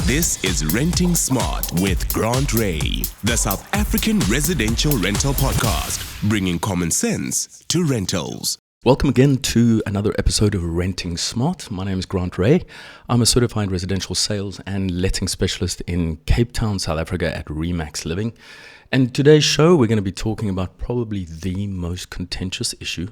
This is Renting Smart with Grant Rea, the South African residential rental podcast, bringing common sense to rentals. Welcome again to another episode of Renting Smart. My name is Grant Rea. I'm a certified residential sales and letting specialist in Cape Town, South Africa at Remax Living. And today's show, we're going to be talking about probably the most contentious issue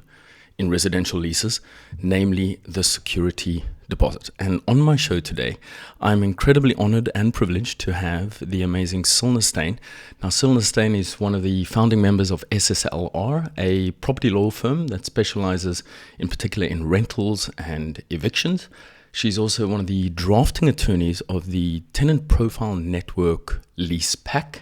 in residential leases, namely the security deposit. And on my show today, I'm incredibly honored and privileged to have the amazing Cilna Steyn. Now, Cilna Steyn is one of the founding members of SSLR, a property law firm that specializes in particular in rentals and evictions. She's also one of the drafting attorneys of the Tenant Profile Network lease pack,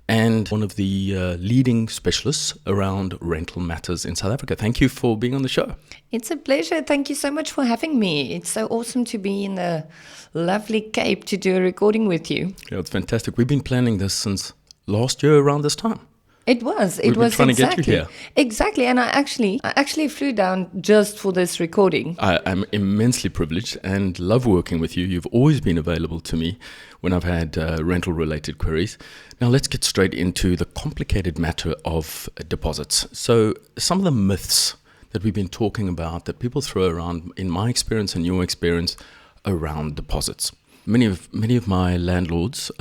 and one of the leading specialists around rental matters in South Africa. Thank you for being on the show. It's a pleasure. Thank you so much for having me. It's so awesome to be in the lovely Cape to do a recording with you. Yeah, it's fantastic. We've been planning this since last year around this time. It was trying exactly. To get you here. Exactly. And I actually flew down just for this recording. I'm immensely privileged and love working with you. You've always been available to me when I've had rental-related queries. Now let's get straight into the complicated matter of deposits. So some of the myths that we've been talking about that people throw around, in my experience and your experience, around deposits. Many of my landlords,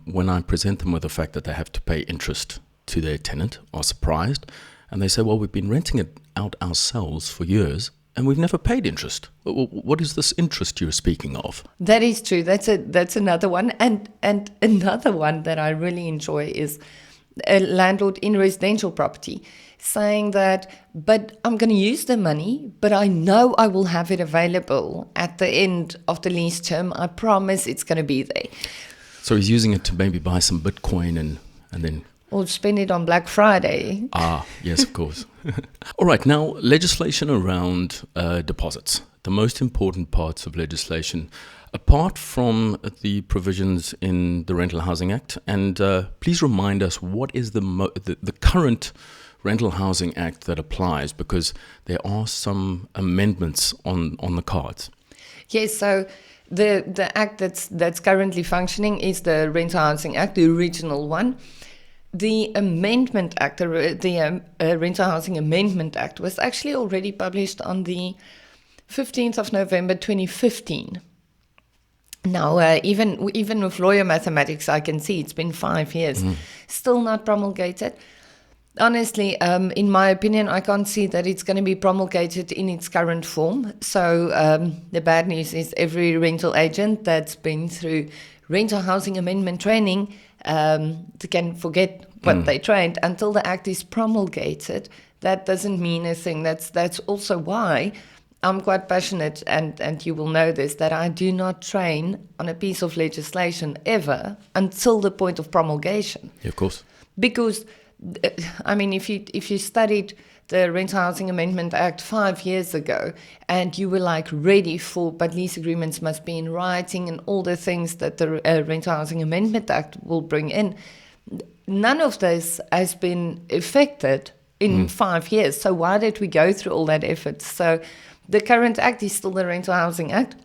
when I present them with the fact that they have to pay interest to their tenant, are surprised, and they say, well, we've been renting it out ourselves for years and we've never paid interest. What is this interest you're speaking of? That is true. That's another one. And another one that I really enjoy is a landlord in residential property saying that, but I'm going to use the money, but I know I will have it available at the end of the lease term. I promise it's going to be there. So he's using it to maybe buy some Bitcoin and then... Or spend it on Black Friday. Ah, yes, of course. All right, now legislation around deposits. The most important parts of legislation, apart from the provisions in the Rental Housing Act. And please remind us, what is the current Rental Housing Act that applies? Because there are some amendments on the cards. Yes, so the act that's currently functioning is the Rental Housing Act, the original one. The Amendment Act, the Rental Housing Amendment Act, was actually already published on the 15th of November 2015. Now, even with lawyer mathematics, I can see it's been 5 years, still not promulgated. Honestly, in my opinion, I can't see that it's going to be promulgated in its current form. So the bad news is every rental agent that's been through rental housing amendment training they can forget what they trained until the act is promulgated. That doesn't mean a thing. That's also why I'm quite passionate, and you will know this, that I do not train on a piece of legislation ever until the point of promulgation. Yeah, of course. Because, I mean, if you studied the Rental Housing Amendment Act 5 years ago, and you were like ready but lease agreements must be in writing and all the things that the Rental Housing Amendment Act will bring in, none of this has been effected in 5 years. So why did we go through all that effort? So the current act is still the Rental Housing Act.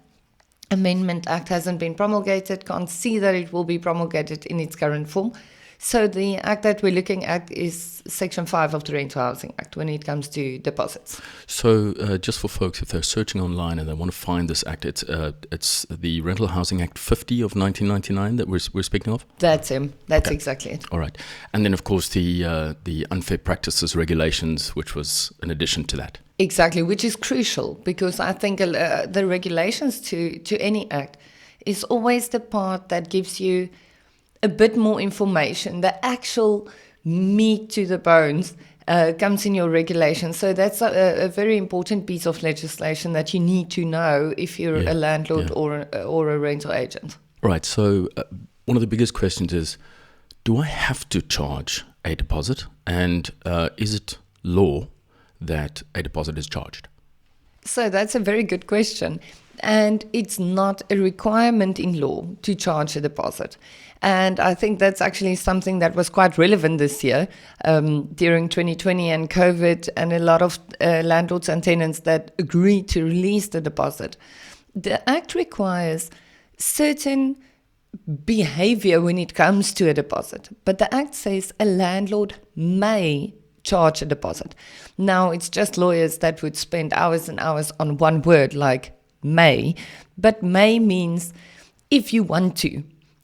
Amendment Act hasn't been promulgated, can't see that it will be promulgated in its current form. So the act that we're looking at is Section 5 of the Rental Housing Act when it comes to deposits. So just for folks, if they're searching online and they want to find this act, it's the Rental Housing Act 50 of 1999 that we're speaking of? That's him. That's okay. Exactly it. All right. And then, of course, the unfair practices regulations, which was an addition to that. Exactly, which is crucial because I think the regulations to any act is always the part that gives you a bit more information. The actual meat to the bones comes in your regulation. So that's a very important piece of legislation that you need to know if you're a landlord or a rental agent. Right. So one of the biggest questions is, do I have to charge a deposit? And is it law that a deposit is charged? So that's a very good question. And it's not a requirement in law to charge a deposit. And I think that's actually something that was quite relevant this year during 2020 and COVID, and a lot of landlords and tenants that agreed to release the deposit. The Act requires certain behavior when it comes to a deposit. But the Act says a landlord may charge a deposit. Now, it's just lawyers that would spend hours and hours on one word like may, but may means if you want to,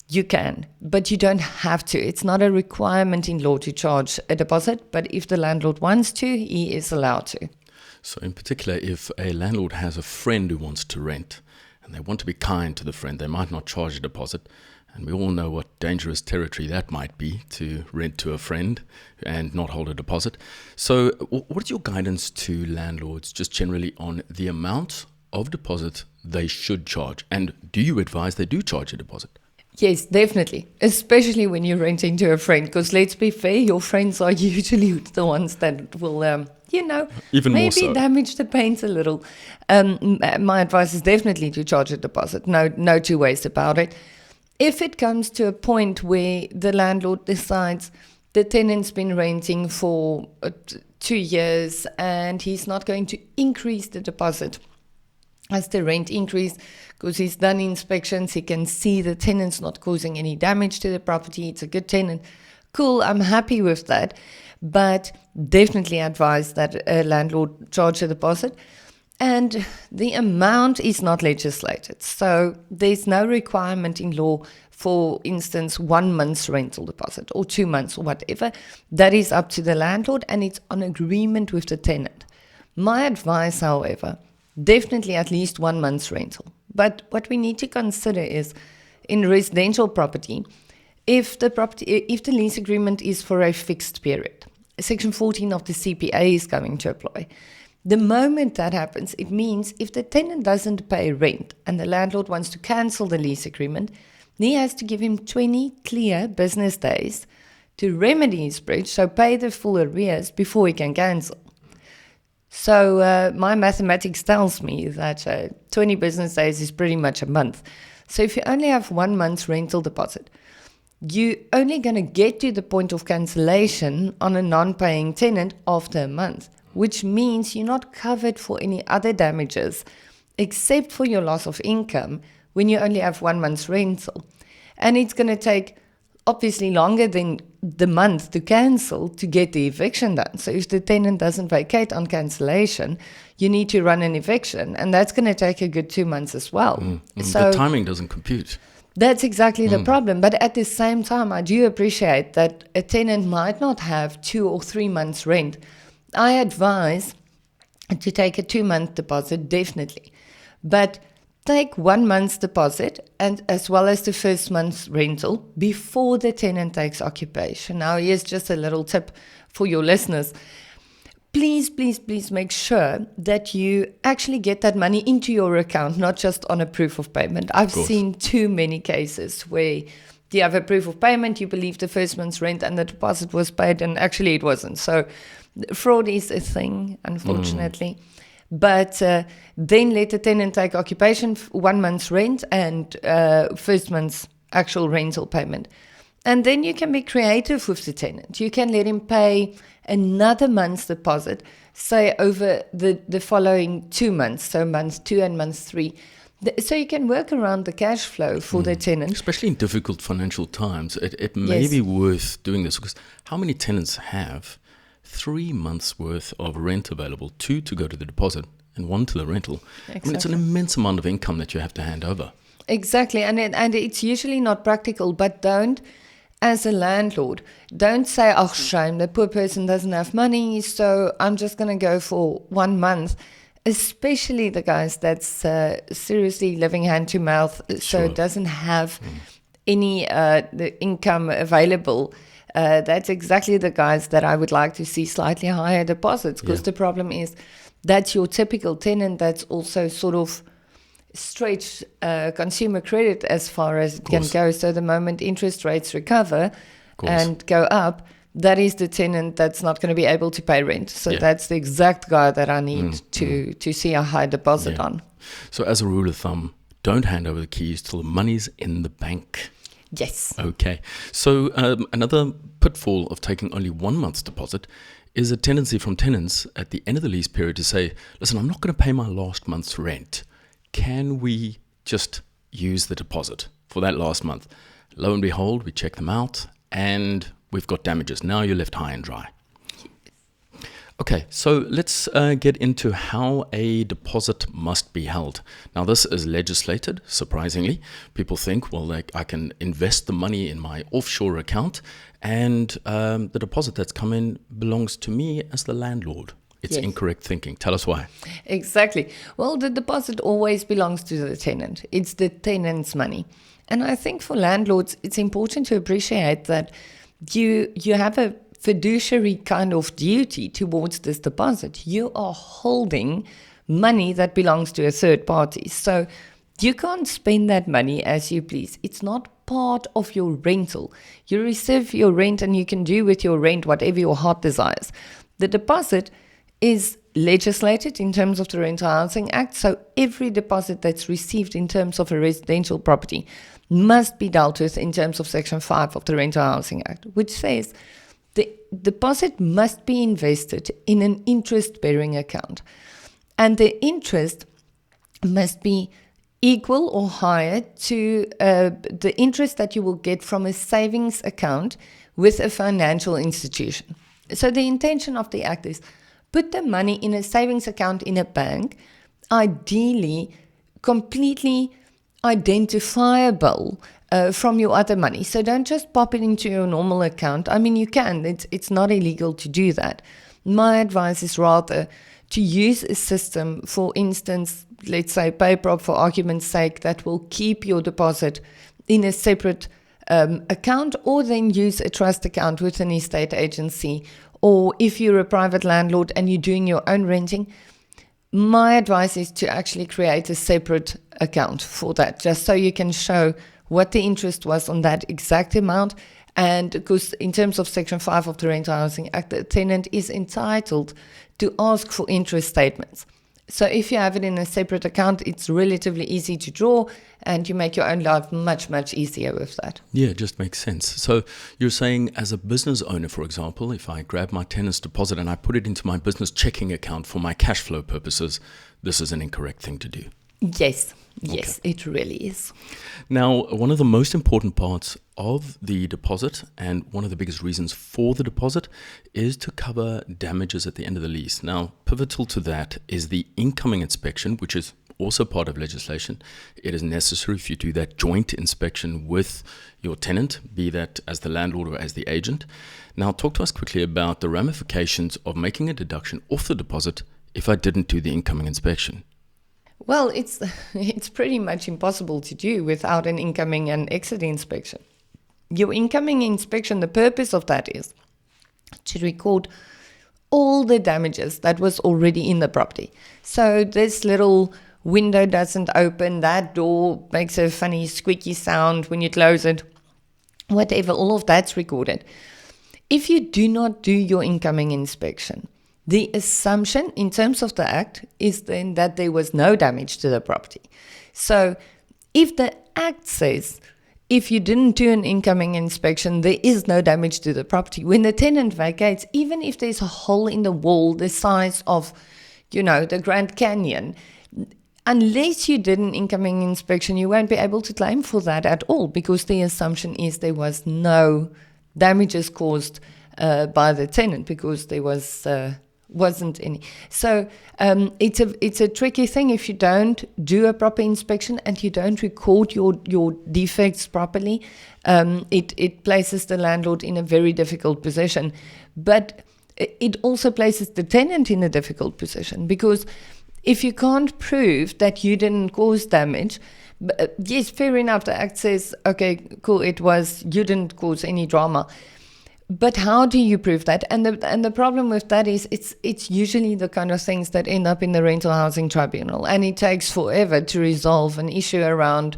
you can, but you don't have to. It's not a requirement in law to charge a deposit, but if the landlord wants to, he is allowed to. So in particular, if a landlord has a friend who wants to rent and they want to be kind to the friend, they might not charge a deposit. And we all know what dangerous territory that might be, to rent to a friend and not hold a deposit. So what's your guidance to landlords just generally on the amount of deposit they should charge? And do you advise they do charge a deposit? Yes, definitely. Especially when you're renting to a friend, because let's be fair, your friends are usually the ones that will, Even more maybe so. damage the paint a little. My advice is definitely to charge a deposit. No two ways about it. If it comes to a point where the landlord decides the tenant's been renting for 2 years and he's not going to increase the deposit as the rent increase, because he's done inspections, he can see the tenant's not causing any damage to the property, it's a good tenant. Cool, I'm happy with that. But definitely advise that a landlord charge a deposit. And the amount is not legislated. So there's no requirement in law, for instance, 1 month's rental deposit or 2 months or whatever. That is up to the landlord and it's on agreement with the tenant. My advice, however, definitely at least 1 month's rental. But what we need to consider is in residential property, if the lease agreement is for a fixed period, Section 14 of the CPA is going to apply. The moment that happens, it means if the tenant doesn't pay rent and the landlord wants to cancel the lease agreement, he has to give him 20 clear business days to remedy his breach, so pay the full arrears before he can cancel. So my mathematics tells me that 20 business days is pretty much a month. So if you only have 1 month's rental deposit, you're only going to get to the point of cancellation on a non-paying tenant after a month, which means you're not covered for any other damages except for your loss of income when you only have 1 month's rental. And it's going to take obviously longer than the month to cancel to get the eviction done. So if the tenant doesn't vacate on cancellation, you need to run an eviction, and that's going to take a good 2 months as well. So the timing doesn't compute. That's exactly the problem. But at the same time, I do appreciate that a tenant might not have 2 or 3 months rent. I advise to take a 2-month deposit, definitely. But take 1 month's deposit and as well as the first month's rental before the tenant takes occupation. Now, here's just a little tip for your listeners. Please, please, please make sure that you actually get that money into your account, not just on a proof of payment. I've seen too many cases where you have a proof of payment, you believe the first month's rent and the deposit was paid, and actually it wasn't. So fraud is a thing, unfortunately. But then let the tenant take occupation, 1 month's rent and first month's actual rental payment. And then you can be creative with the tenant. You can let him pay another month's deposit, say over the following 2 months, so month 2 and month 3. So you can work around the cash flow for the tenant. Especially in difficult financial times, it may be worth doing this, because how many tenants have 3 months worth of rent available, 2 to go to the deposit and 1 to the rental? Exactly. I mean, it's an immense amount of income that you have to hand over. Exactly, and it's usually not practical, but don't, as a landlord, don't say, oh, shame, the poor person doesn't have money, so I'm just going to go for 1 month, especially the guys that's seriously living hand to mouth, so doesn't have any the income available. That's exactly the guys that I would like to see slightly higher deposits, because the problem is that's your typical tenant that's also sort of stretch consumer credit as far as it can go. So the moment interest rates recover and go up, that is the tenant that's not going to be able to pay rent. So that's the exact guy that I need to see a high deposit on. So as a rule of thumb, don't hand over the keys till the money's in the bank. Yes. Okay. So another pitfall of taking only 1 month's deposit is a tendency from tenants at the end of the lease period to say, listen, I'm not going to pay my last month's rent. Can we just use the deposit for that last month. Lo and behold, we check them out and we've got damages. Now you're left high and dry. Okay, so let's get into how a deposit must be held. Now, this is legislated, surprisingly. People think, well, I can invest the money in my offshore account and the deposit that's come in belongs to me as the landlord. It's incorrect thinking. Tell us why. Exactly. Well, the deposit always belongs to the tenant. It's the tenant's money. And I think for landlords, it's important to appreciate that you have a fiduciary kind of duty towards this deposit. You are holding money that belongs to a third party. So you can't spend that money as you please. It's not part of your rental. You receive your rent and you can do with your rent whatever your heart desires. The deposit is legislated in terms of the Rental Housing Act. So every deposit that's received in terms of a residential property must be dealt with in terms of Section 5 of the Rental Housing Act, which says the deposit must be invested in an interest-bearing account. And the interest must be equal or higher to the interest that you will get from a savings account with a financial institution. So the intention of the Act is put the money in a savings account in a bank, ideally completely identifiable from your other money. So don't just pop it into your normal account. I mean, you can. It's not illegal to do that. My advice is rather to use a system, for instance, let's say PayProp for argument's sake, that will keep your deposit in a separate account, or then use a trust account with an estate agency. Or if you're a private landlord and you're doing your own renting, my advice is to actually create a separate account for that, just so you can show what the interest was on that exact amount. And because in terms of Section 5 of the Rental Housing Act, the tenant is entitled to ask for interest statements. So if you have it in a separate account, it's relatively easy to draw and you make your own life much, much easier with that. Yeah, it just makes sense. So you're saying as a business owner, for example, if I grab my tenant's deposit and I put it into my business checking account for my cash flow purposes, this is an incorrect thing to do. Yes, Okay. it really is. Now, one of the most important parts of the deposit and one of the biggest reasons for the deposit is to cover damages at the end of the lease. Now, pivotal to that is the incoming inspection, which is also part of legislation. It is necessary if you do that joint inspection with your tenant, be that as the landlord or as the agent. Now, talk to us quickly about the ramifications of making a deduction off the deposit if I didn't do the incoming inspection. Well, it's pretty much impossible to do without an incoming and exit inspection. Your incoming inspection, the purpose of that is to record all the damages that was already in the property. So this little window doesn't open, that door makes a funny squeaky sound when you close it, whatever, all of that's recorded. If you do not do your incoming inspection, the assumption in terms of the Act is then that there was no damage to the property. So if the Act says if you didn't do an incoming inspection, there is no damage to the property, when the tenant vacates, even if there's a hole in the wall the size of, the Grand Canyon, unless you did an incoming inspection, you won't be able to claim for that at all, because the assumption is there was no damages caused by the tenant, because there wasn't any. So it's a tricky thing if you don't do a proper inspection and you don't record your defects properly. It places the landlord in a very difficult position, but it also places the tenant in a difficult position, because if you can't prove that you didn't cause damage, yes, fair enough, the Act says, okay, cool, you didn't cause any drama. But how do you prove that? And the problem with that is it's usually the kind of things that end up in the Rental Housing Tribunal, and it takes forever to resolve an issue around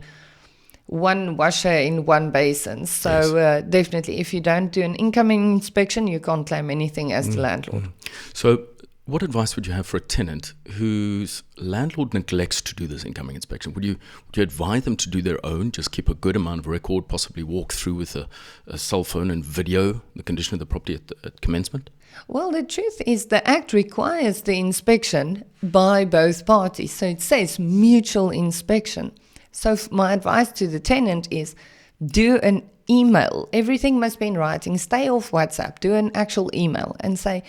one washer in one basin. So yes. Definitely, if you don't do an incoming inspection, you can't claim anything as the landlord. So what advice would you have for a tenant whose landlord neglects to do this incoming inspection? Would you advise them to do their own, just keep a good amount of record, possibly walk through with a cell phone and video the condition of the property at commencement? Well, the truth is the Act requires the inspection by both parties. So it says mutual inspection. So my advice to the tenant is do an email. Everything must be in writing. Stay off WhatsApp. Do an actual email and say,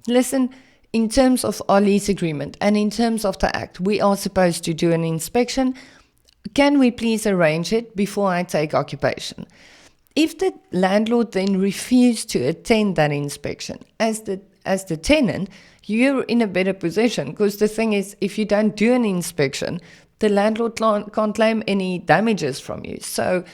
listen, in terms of our lease agreement and in terms of the act, we are supposed to do an inspection. Can we please arrange it before I take occupation? If the landlord then refuses to attend that inspection, as the tenant, you're in a better position, because the thing is, if you don't do an inspection, the landlord can't claim any damages from you. So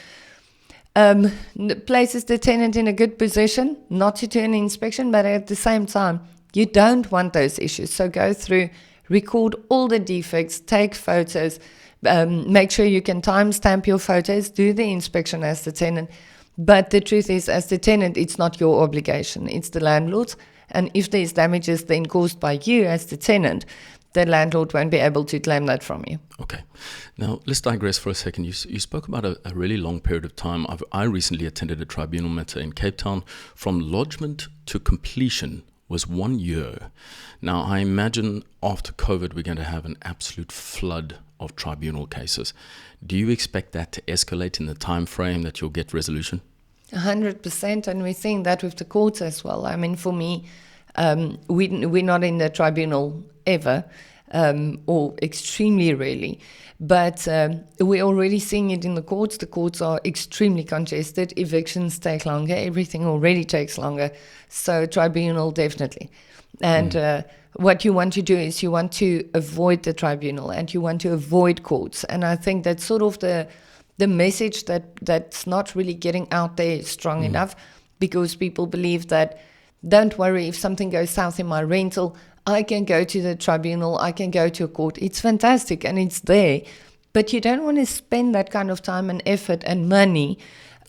places the tenant in a good position not to do an inspection, but at the same time, you don't want those issues. So go through, record all the defects, take photos, make sure you can timestamp your photos, do the inspection as the tenant. But the truth is, as the tenant, it's not your obligation, it's the landlord's. And if there's damages then caused by you as the tenant, the landlord won't be able to claim that from you. Okay. Now, let's digress for a second. You spoke about a really long period of time. I recently attended a tribunal matter in Cape Town. From lodgement to completion was 1 year. Now, I imagine after COVID, we're going to have an absolute flood of tribunal cases. Do you expect that to escalate in the time frame that you'll get resolution? 100%, and we're seeing that with the courts as well. I mean, for me, we're not in the tribunal ever, or extremely rarely, but we're already seeing it in the courts. The courts are extremely congested. Evictions take longer. Everything already takes longer. So tribunal, definitely. And what you want to do is you want to avoid the tribunal and you want to avoid courts. And I think that's sort of the message that's not really getting out there strong enough, because people believe that, don't worry, if something goes south in my rental, I can go to the tribunal, I can go to a court. It's fantastic and it's there, but you don't want to spend that kind of time and effort and money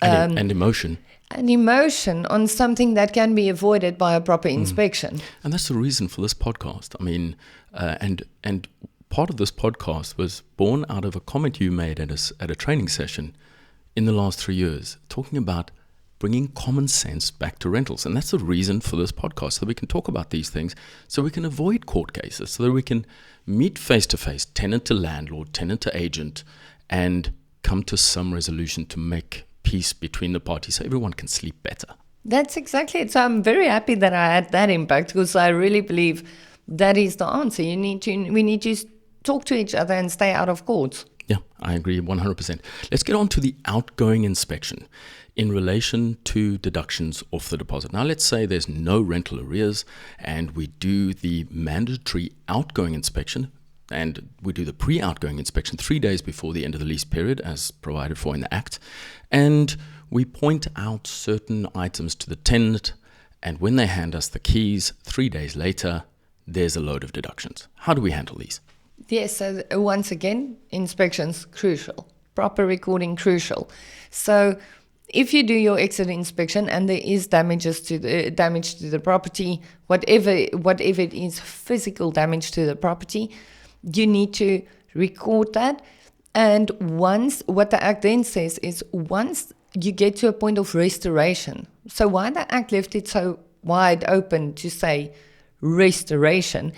and emotion. And emotion on something that can be avoided by a proper inspection. And that's the reason for this podcast. I mean, and part of this podcast was born out of a comment you made at a training session in the last 3 years, talking about bringing common sense back to rentals. And that's the reason for this podcast, so that we can talk about these things, so we can avoid court cases, so that we can meet face-to-face, tenant to landlord, tenant to agent, and come to some resolution to make peace between the parties so everyone can sleep better. That's exactly it. So I'm very happy that I had that impact, because I really believe that is the answer. We need to talk to each other and stay out of court. Yeah, I agree 100%. Let's get on to the outgoing inspection in relation to deductions off the deposit. Now, let's say there's no rental arrears and we do the mandatory outgoing inspection, and we do the pre-outgoing inspection 3 days before the end of the lease period as provided for in the Act. And we point out certain items to the tenant, and when they hand us the keys 3 days later, there's a load of deductions. How do we handle these? Yes, so once again, inspections, crucial. Proper recording, crucial. So if you do your exit inspection and there is damage to the property, whatever it is, physical damage to the property, you need to record that. And what the Act then says is, once you get to a point of restoration, so why the Act left it so wide open to say restoration,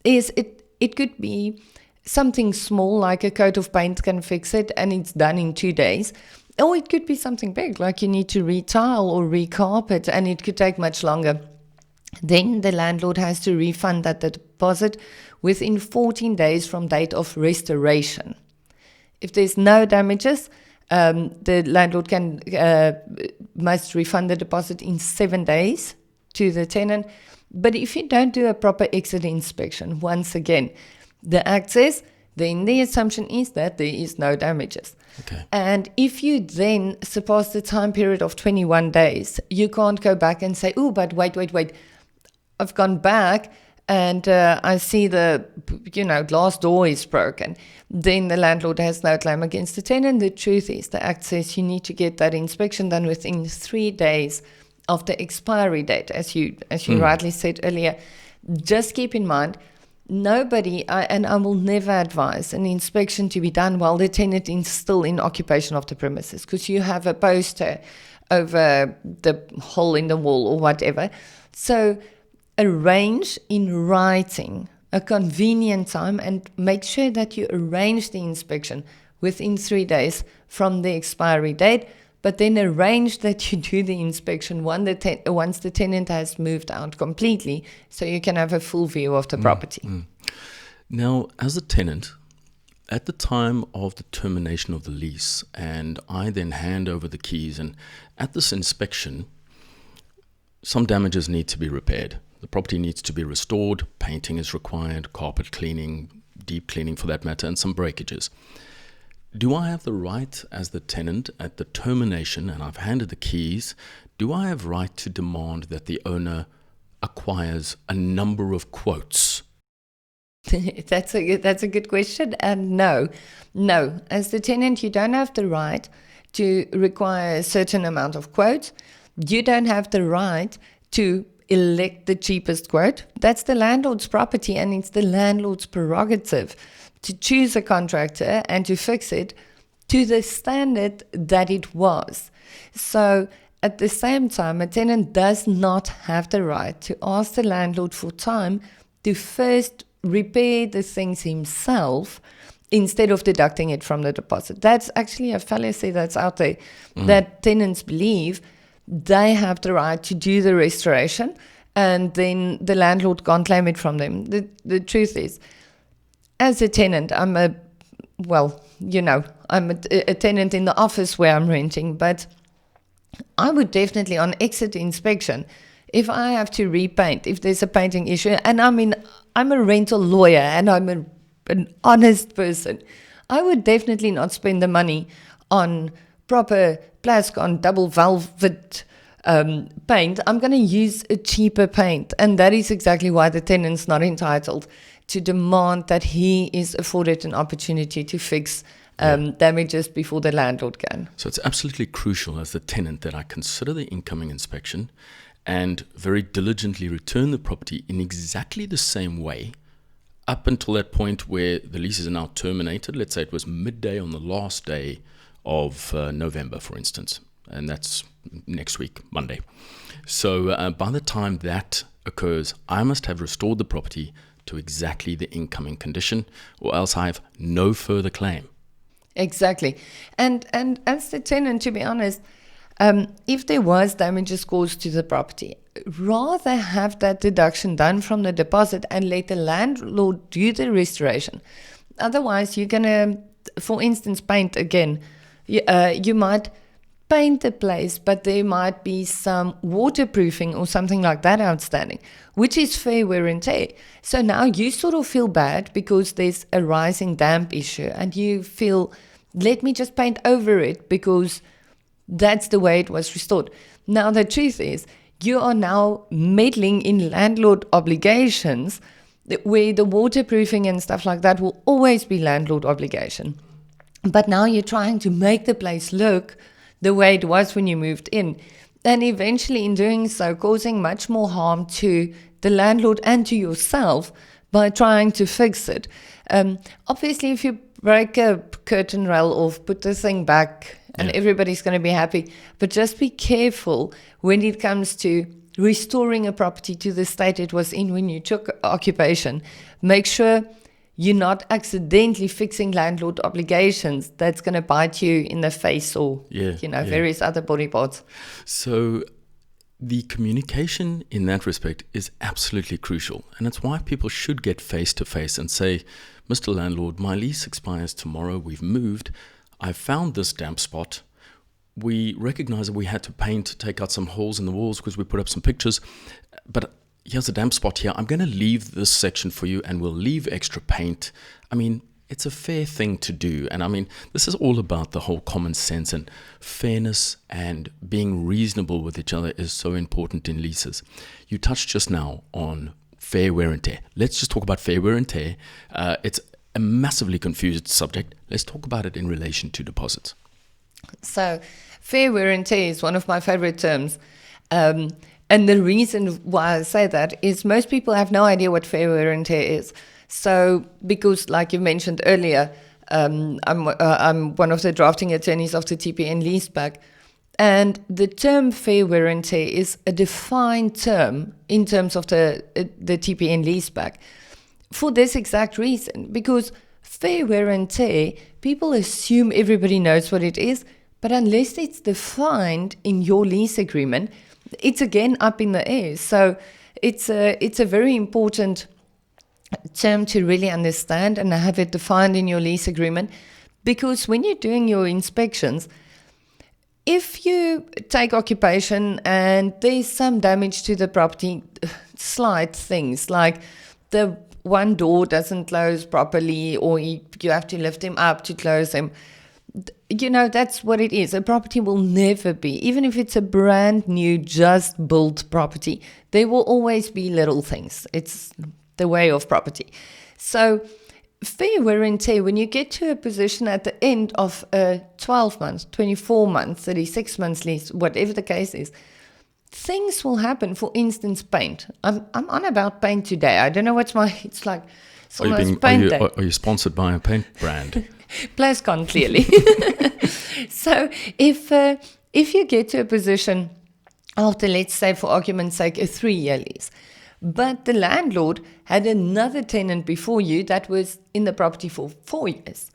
is it could be something small, like a coat of paint can fix it and it's done in 2 days. Or it could be something big, like you need to retile or recarpet, and it could take much longer. Then the landlord has to refund that deposit within 14 days from date of restoration. If there's no damages, the landlord must refund the deposit in 7 days to the tenant. But if you don't do a proper exit inspection, once again, the Act says, then the assumption is that there is no damages. Okay. And if you then surpass the time period of 21 days, you can't go back and say, oh, but wait, I've gone back and I see the glass door is broken. Then the landlord has no claim against the tenant. The truth is, the Act says you need to get that inspection done within 3 days of the expiry date, as you rightly said earlier. Just keep in mind, nobody, I will never advise an inspection to be done while the tenant is still in occupation of the premises, because you have a poster over the hole in the wall or whatever. So arrange in writing a convenient time and make sure that you arrange the inspection within 3 days from the expiry date, but then arrange that you do the inspection once the tenant has moved out completely, so you can have a full view of the property. Now, as a tenant, at the time of the termination of the lease, and I then hand over the keys, and at this inspection, some damages need to be repaired. The property needs to be restored, painting is required, carpet cleaning, deep cleaning for that matter, and some breakages. Do I have the right as the tenant at the termination, and I've handed the keys, do I have right to demand that the owner acquires a number of quotes? That's a good question. And no, as the tenant, you don't have the right to require a certain amount of quotes. You don't have the right to elect the cheapest quote. That's the landlord's property, and it's the landlord's prerogative to choose a contractor and to fix it to the standard that it was. So at the same time, a tenant does not have the right to ask the landlord for time to first repair the things himself instead of deducting it from the deposit. That's actually a fallacy that's out there, that tenants believe they have the right to do the restoration and then the landlord can't claim it from them. The truth is, as a tenant, I'm a tenant in the office where I'm renting, but I would definitely, on exit inspection, if I have to repaint, if there's a painting issue, and I'm a rental lawyer and I'm an honest person, I would definitely not spend the money on proper Plascon double velvet paint. I'm going to use a cheaper paint, and that is exactly why the tenant's not entitled to demand that he is afforded an opportunity to fix damages before the landlord can. So it's absolutely crucial as the tenant that I consider the incoming inspection and very diligently return the property in exactly the same way up until that point where the lease is now terminated. Let's say it was midday on the last day of November, for instance, and that's next week, Monday. So by the time that occurs, I must have restored the property to exactly the incoming condition, or else I have no further claim. Exactly. And as the tenant, to be honest, if there was damages caused to the property, rather have that deduction done from the deposit and let the landlord do the restoration. Otherwise, you're going to, for instance, paint again. You might paint the place, but there might be some waterproofing or something like that outstanding, which is fair wear and tear. So now you sort of feel bad because there's a rising damp issue, and you feel, let me just paint over it because that's the way it was restored. Now, the truth is, you are now meddling in landlord obligations where the waterproofing and stuff like that will always be landlord obligation. But now you're trying to make the place look the way it was when you moved in. And eventually, in doing so, causing much more harm to the landlord and to yourself by trying to fix it. Obviously, if you break a curtain rail off, put the thing back, and everybody's going to be happy. But just be careful when it comes to restoring a property to the state it was in when you took occupation. Make sure you're not accidentally fixing landlord obligations that's going to bite you in the face or various other body parts. So the communication in that respect is absolutely crucial, and it's why people should get face to face and say, Mr. Landlord, my lease expires tomorrow, we've moved, I found this damp spot. We recognize that we had to take out some holes in the walls because we put up some pictures, but here's a damp spot here. I'm going to leave this section for you and we'll leave extra paint. I mean, it's a fair thing to do. And I mean, this is all about the whole common sense, and fairness and being reasonable with each other is so important in leases. You touched just now on fair wear and tear. Let's just talk about fair wear and tear. It's a massively confused subject. Let's talk about it in relation to deposits. So fair wear and tear is one of my favorite terms. And the reason why I say that is most people have no idea what fair wear and tear is. So because, like you mentioned earlier, I'm one of the drafting attorneys of the TPN leaseback. And the term fair wear and tear is a defined term in terms of the TPN leaseback for this exact reason, because fair wear and tear, people assume everybody knows what it is, but unless it's defined in your lease agreement, it's again up in the air. So it's a very important term to really understand and have it defined in your lease agreement, because when you're doing your inspections, if you take occupation and there's some damage to the property, slight things like the one door doesn't close properly, or you have to lift them up to close them, that's what it is. A property will never be, even if it's a brand new, just built property, there will always be little things. It's the way of property. So fair wear and tear, when you get to a position at the end of a 12 months, 24 months, 36 months lease, whatever the case is, things will happen. For instance, paint. I'm on about paint today. I don't know what's it's like, it's almost paint day. Are you sponsored by a paint brand? Plascon, clearly. So if you get to a position after, let's say for argument's sake, a 3-year lease, but the landlord had another tenant before you that was in the property for 4 years.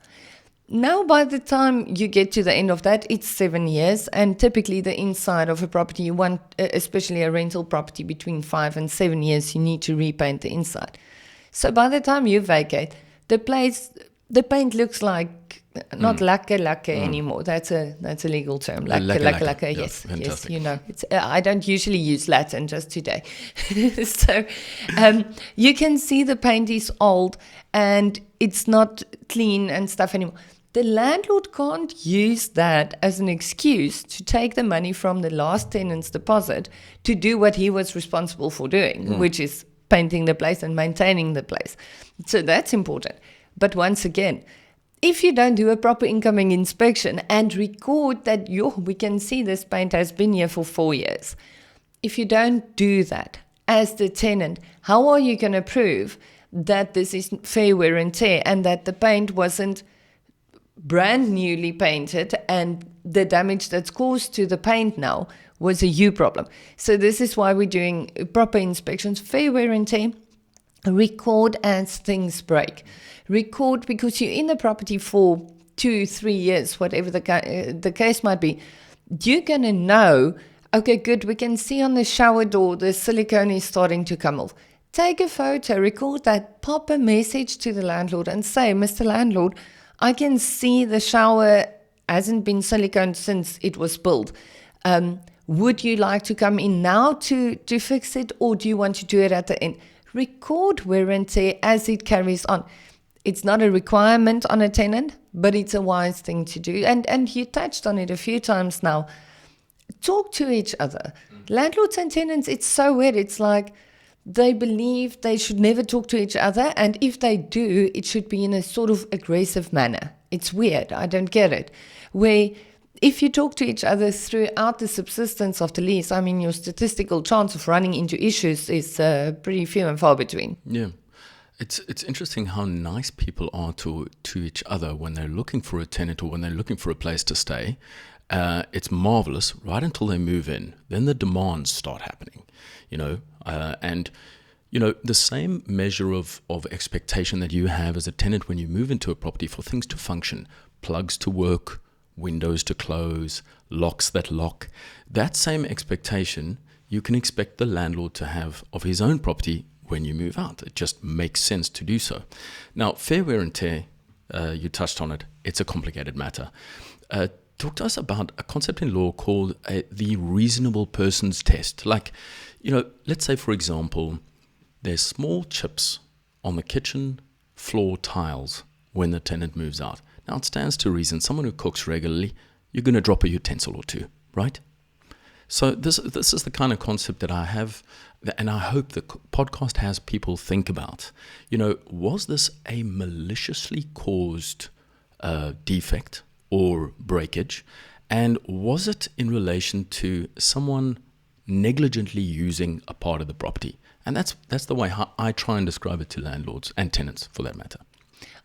Now, by the time you get to the end of that, it's 7 years. And typically the inside of a property, you want, especially a rental property, between 5 and 7 years, you need to repaint the inside. So by the time you vacate, the paint looks like not lacquer anymore. That's a legal term. Lacquer. Yes, yes. It's I don't usually use Latin, just today. So you can see the paint is old and it's not clean and stuff anymore. The landlord can't use that as an excuse to take the money from the last tenant's deposit to do what he was responsible for doing, which is painting the place and maintaining the place. So that's important. But once again, if you don't do a proper incoming inspection and record that we can see this paint has been here for 4 years, if you don't do that as the tenant, how are you going to prove that this is fair wear and tear and that the paint wasn't brand newly painted and the damage that's caused to the paint now was a you problem? So this is why we're doing proper inspections, fair wear and tear. Record as things break. Record because you're in the property for 2-3 years, whatever the case might be. You're going to know, okay, good, we can see on the shower door the silicone is starting to come off. Take a photo, record that, pop a message to the landlord and say, Mr. Landlord, I can see the shower hasn't been siliconed since it was built. Would you like to come in now to fix it, or do you want to do it at the end? Record wear and tear as it carries on. It's not a requirement on a tenant, but it's a wise thing to do. And you touched on it a few times now. Talk to each other. Landlords and tenants, it's so weird. It's like they believe they should never talk to each other. And if they do, it should be in a sort of aggressive manner. It's weird. I don't get it. Where if you talk to each other throughout the subsistence of the lease, I mean, your statistical chance of running into issues is pretty few and far between. Yeah. It's interesting how nice people are to each other when they're looking for a tenant or when they're looking for a place to stay. It's marvelous right until they move in. Then the demands start happening, and the same measure of expectation that you have as a tenant when you move into a property for things to function, plugs to work, windows to close, locks that lock. That same expectation you can expect the landlord to have of his own property when you move out. It just makes sense to do so. Now, fair wear and tear, you touched on it. It's a complicated matter. Talk to us about a concept in law called the reasonable person's test. Like, let's say, for example, there's small chips on the kitchen floor tiles when the tenant moves out. Now, it stands to reason someone who cooks regularly, you're going to drop a utensil or two, right? So this is the kind of concept that I have, and I hope the podcast has people think about. Was this a maliciously caused defect or breakage? And was it in relation to someone negligently using a part of the property? And that's the way I try and describe it to landlords and tenants, for that matter.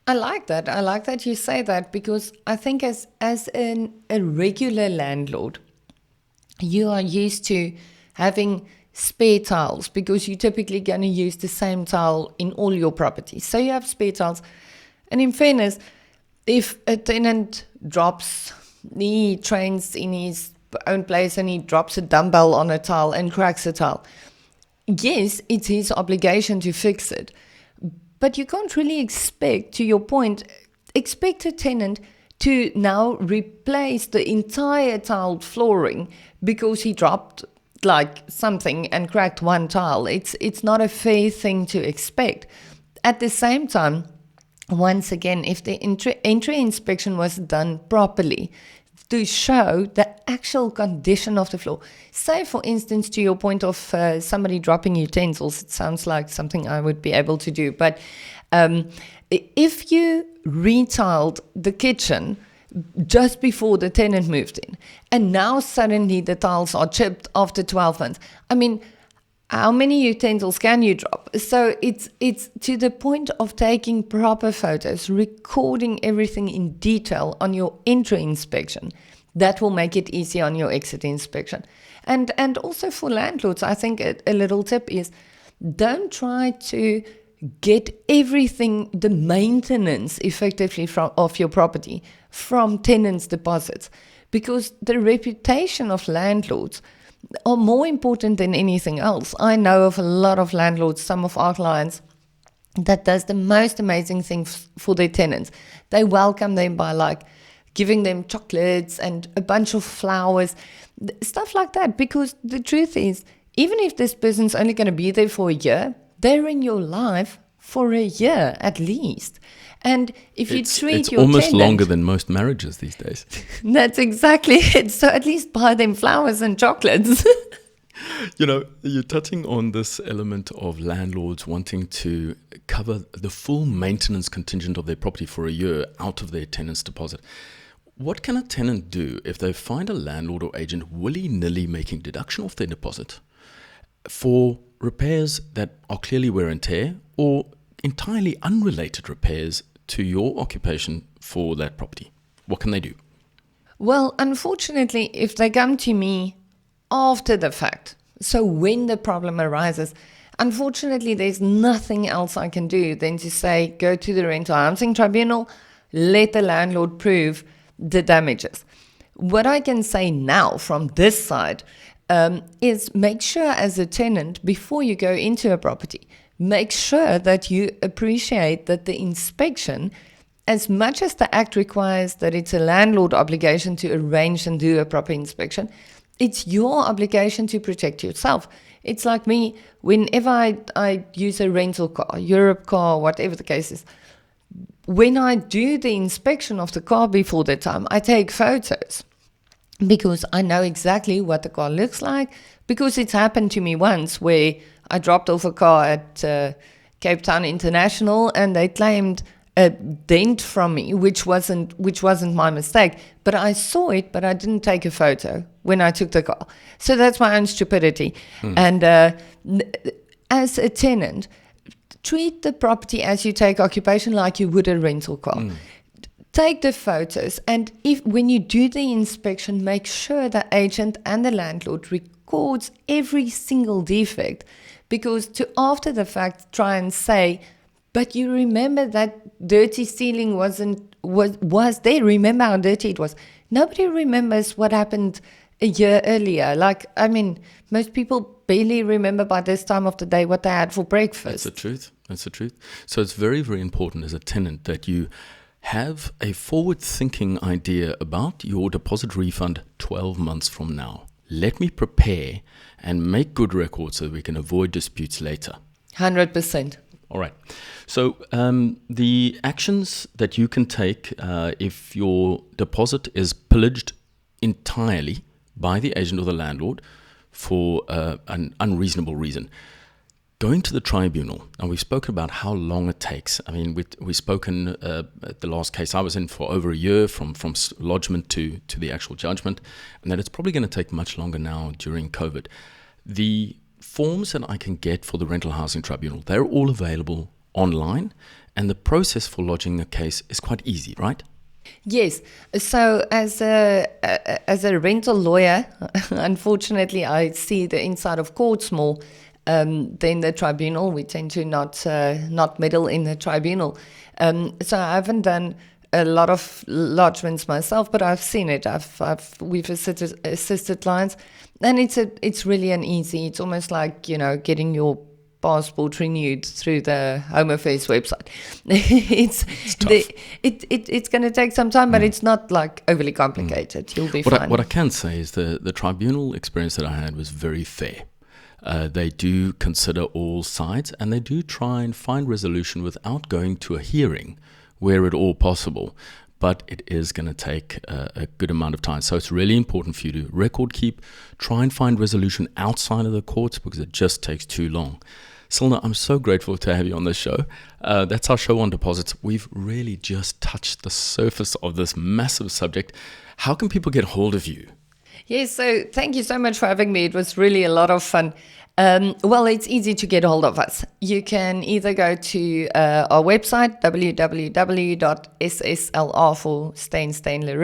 I like that. I like that you say that, because I think as a regular landlord, you are used to having spare tiles because you're typically going to use the same tile in all your properties. So you have spare tiles. And in fairness, if a tenant he trains in his own place and he drops a dumbbell on a tile and cracks a tile, yes, it's his obligation to fix it. But you can't really expect a tenant to now replace the entire tiled flooring because he dropped like something and cracked one tile. It's not a fair thing to expect. At the same time, once again, if the entry inspection was done properly to show the actual condition of the floor, say for instance, to your point of somebody dropping utensils, it sounds like something I would be able to do, but if you retiled the kitchen just before the tenant moved in, and now suddenly the tiles are chipped after 12 months, I mean, how many utensils can you drop? So it's to the point of taking proper photos, recording everything in detail on your entry inspection. That will make it easy on your exit inspection. And also for landlords, I think a little tip is don't try to get everything, the maintenance effectively of your property from tenants' deposits, because the reputation of landlords are more important than anything else. I know of a lot of landlords, some of our clients, that does the most amazing thing for their tenants. They welcome them by like giving them chocolates and a bunch of flowers, stuff like that. Because the truth is, even if this person's only going to be there for a year, they're in your life for a year at least. And if you treat your tenant... It's almost longer than most marriages these days. That's exactly it. So at least buy them flowers and chocolates. You know, you're touching on this element of landlords wanting to cover the full maintenance contingent of their property for a year out of their tenant's deposit. What can a tenant do if they find a landlord or agent willy-nilly making deduction off their deposit for repairs that are clearly wear and tear or entirely unrelated repairs to your occupation for that property? What can they do? Well, unfortunately, if they come to me after the fact, so when the problem arises, unfortunately, there's nothing else I can do than to say, go to the Rental Housing Tribunal, let the landlord prove the damages. What I can say now from this side is make sure as a tenant, before you go into a property, make sure that you appreciate that the inspection, as much as the Act requires that it's a landlord obligation to arrange and do a proper inspection, it's your obligation to protect yourself. It's like me, whenever I use a rental car, Europe car, whatever the case is, when I do the inspection of the car before the time, I take photos because I know exactly what the car looks like, because it's happened to me once where I dropped off a car at Cape Town International and they claimed a dent from me, which wasn't my mistake. But I saw it, but I didn't take a photo when I took the car. So that's my own stupidity. And as a tenant, treat the property as you take occupation like you would a rental car. Take the photos, and when you do the inspection, make sure the agent and the landlord records every single defect, because to after the fact try and say, but you remember that dirty ceiling was there. Remember how dirty it was. Nobody remembers what happened a year earlier. Like, I mean, most people barely remember by this time of the day what they had for breakfast. That's the truth. So it's very, very important as a tenant that you have a forward-thinking idea about your deposit refund 12 months from now. Let me prepare and make good records so we can avoid disputes later. 100%. All right. So the actions that you can take if your deposit is pillaged entirely by the agent or the landlord for an unreasonable reason. Going to the tribunal, and we've spoken about how long it takes. I mean, we've spoken at the last case I was in for over a year from lodgement to the actual judgment, and that it's probably going to take much longer now during COVID. The forms that I can get for the Rental Housing Tribunal, they're all available online, and the process for lodging a case is quite easy, right? Yes. So as a rental lawyer, unfortunately, I see the inside of courts more. then the tribunal. We tend to not meddle in the tribunal. So I haven't done a lot of lodgements myself, but I've seen it. We've assisted clients, and it's really an easy. It's almost like getting your passport renewed through the Home Affairs website. It's going to take some time, but it's not like overly complicated. You'll be fine. What I can say is the tribunal experience that I had was very fair. They do consider all sides, and they do try and find resolution without going to a hearing where at all possible. But it is going to take a good amount of time. So it's really important for you to record keep, try and find resolution outside of the courts, because it just takes too long. Cilna, I'm so grateful to have you on this show. That's our show on deposits. We've really just touched the surface of this massive subject. How can people get hold of you? Yes, so thank you so much for having me. It was really a lot of fun. Well, it's easy to get hold of us. You can either go to our website, www.sslr for Steyn.co.za.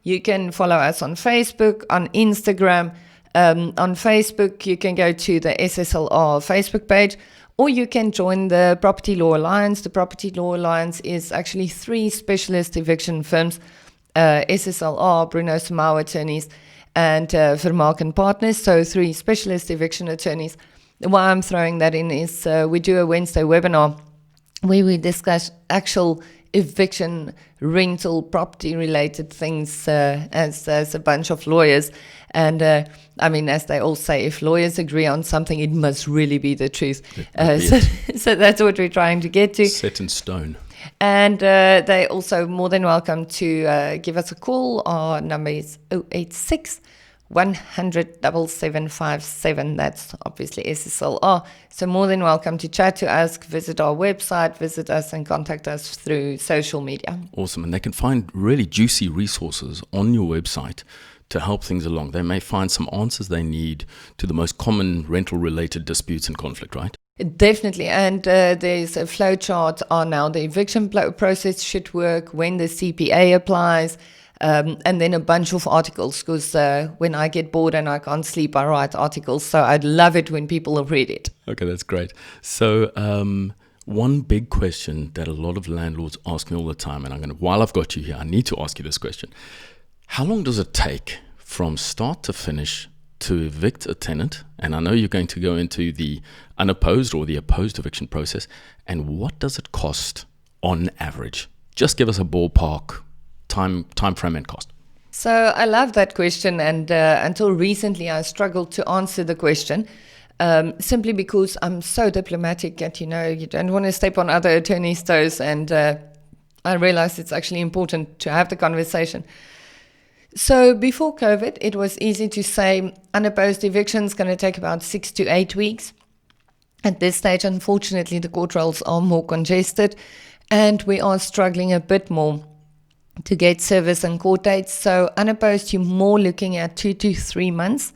You can follow us on Facebook, on Instagram. On Facebook, you can go to the SSLR Facebook page, or you can join the Property Law Alliance. The Property Law Alliance is actually 3 specialist eviction firms, SSLR, Bruno Samau Attorneys, and Vermaak and Partners, so 3 specialist eviction attorneys. Why I'm throwing that in is we do a Wednesday webinar where we discuss actual eviction, rental, property-related things as a bunch of lawyers. And as they all say, if lawyers agree on something, it must really be the truth. So that's what we're trying to get to. Set in stone. And they're also more than welcome to give us a call. Our number is 086 100 7757. That's obviously SSLR. So more than welcome to chat to us, visit our website, visit us, and contact us through social media. Awesome. And they can find really juicy resources on your website to help things along. They may find some answers they need to the most common rental-related disputes and conflict, right? Definitely, and there's a flow chart on how the eviction process should work, when the CPA applies, and then a bunch of articles, because when I get bored and I can't sleep, I write articles, so I'd love it when people read it. Okay, that's great. So one big question that a lot of landlords ask me all the time, and while I've got you here, I need to ask you this question. How long does it take from start to finish to evict a tenant? And I know you're going to go into the unopposed or the opposed eviction process. And what does it cost on average? Just give us a ballpark time frame and cost. So I love that question. And until recently, I struggled to answer the question simply because I'm so diplomatic that, you don't want to step on other attorneys' toes. And I realized it's actually important to have the conversation. So before COVID, it was easy to say unopposed eviction is going to take about 6 to 8 weeks. At this stage, unfortunately, the court rolls are more congested, and we are struggling a bit more to get service and court dates. So unopposed, you're more looking at 2 to 3 months.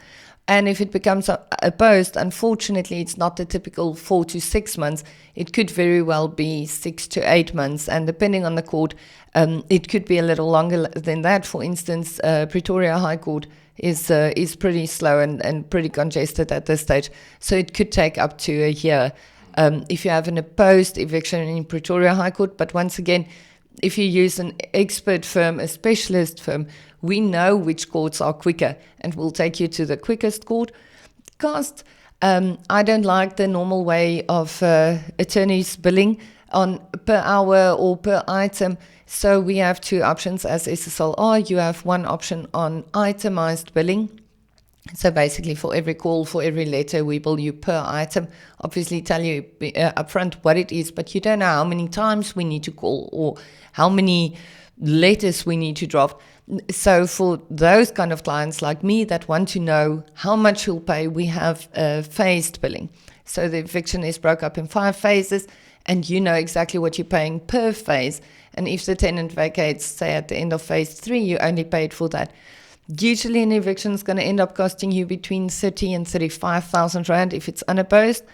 And if it becomes opposed, unfortunately, it's not the typical 4 to 6 months. It could very well be 6 to 8 months. And depending on the court, it could be a little longer than that. For instance, Pretoria High Court is pretty slow and pretty congested at this stage. So it could take up to a year if you have an opposed eviction in Pretoria High Court. But once again, if you use an expert firm, a specialist firm, we know which courts are quicker and we'll take you to the quickest court. Cost, I don't like the normal way of attorneys billing on per hour or per item. So we have 2 options as SSLR. You have one option on itemized billing. So basically for every call, for every letter, we bill you per item. Obviously tell you upfront what it is, but you don't know how many times we need to call or how many letters we need to draft. So for those kind of clients like me that want to know how much you'll pay, we have phased billing. So the eviction is broke up in 5 phases, and you know exactly what you're paying per phase. And if the tenant vacates, say at the end of phase 3, you only paid for that. Usually an eviction is going to end up costing you between 30 and 35,000 Rand if it's unopposed.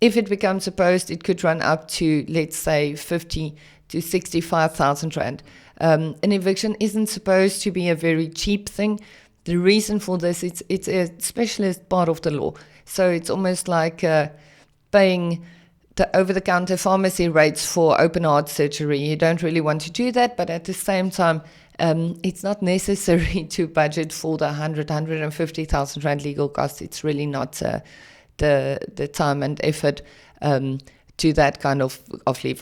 If it becomes opposed, it could run up to, let's say, 50 to 65,000 Rand. An eviction isn't supposed to be a very cheap thing. The reason for this, it's a specialist part of the law. So it's almost like paying the over-the-counter pharmacy rates for open heart surgery. You don't really want to do that, but at the same time, it's not necessary to budget for the 150,000 rand legal costs. It's really not the time and effort to that kind of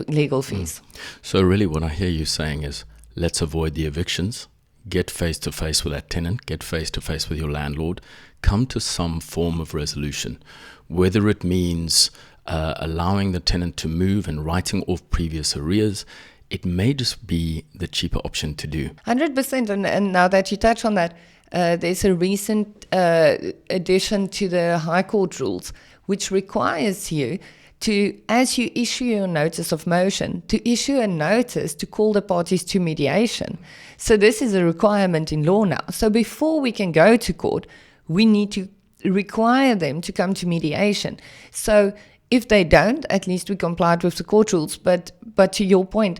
legal fees. So really what I hear you saying is, let's avoid the evictions, get face-to-face with that tenant, get face-to-face with your landlord, come to some form of resolution, whether it means allowing the tenant to move and writing off previous arrears. It may just be the cheaper option to do. 100%. And now that you touch on that, there's a recent addition to the High Court rules, which requires you to, as you issue your notice of motion, to issue a notice to call the parties to mediation. So this is a requirement in law now. So before we can go to court, we need to require them to come to mediation. So if they don't, at least we complied with the court rules. But to your point,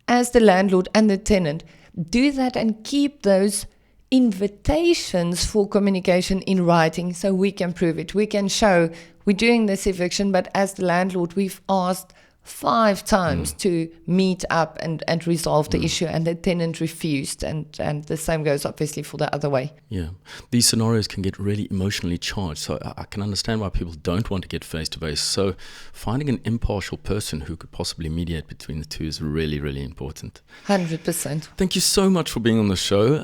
as the landlord and the tenant, do that and keep those invitations for communication in writing so we can prove it. We can show we're doing this eviction, but as the landlord, we've asked 5 times to meet up and resolve the issue, and the tenant refused, and the same goes obviously for the other way. Yeah, these scenarios can get really emotionally charged, so I can understand why people don't want to get face-to-face. So finding an impartial person who could possibly mediate between the two is really, really important. 100%. Thank you so much for being on the show.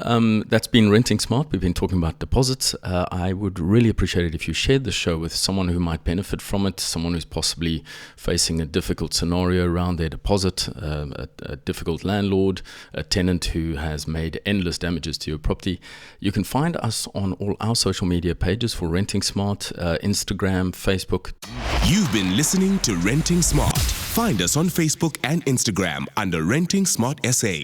That's been Renting Smart. We've been talking about deposits. I would really appreciate it if you shared the show with someone who might benefit from it, someone who's possibly facing a difficult scenario around their deposit, a difficult landlord, a tenant who has made endless damages to your property. You can find us on all our social media pages for Renting Smart, Instagram, Facebook. You've been listening to Renting Smart. Find us on Facebook and Instagram under Renting Smart SA.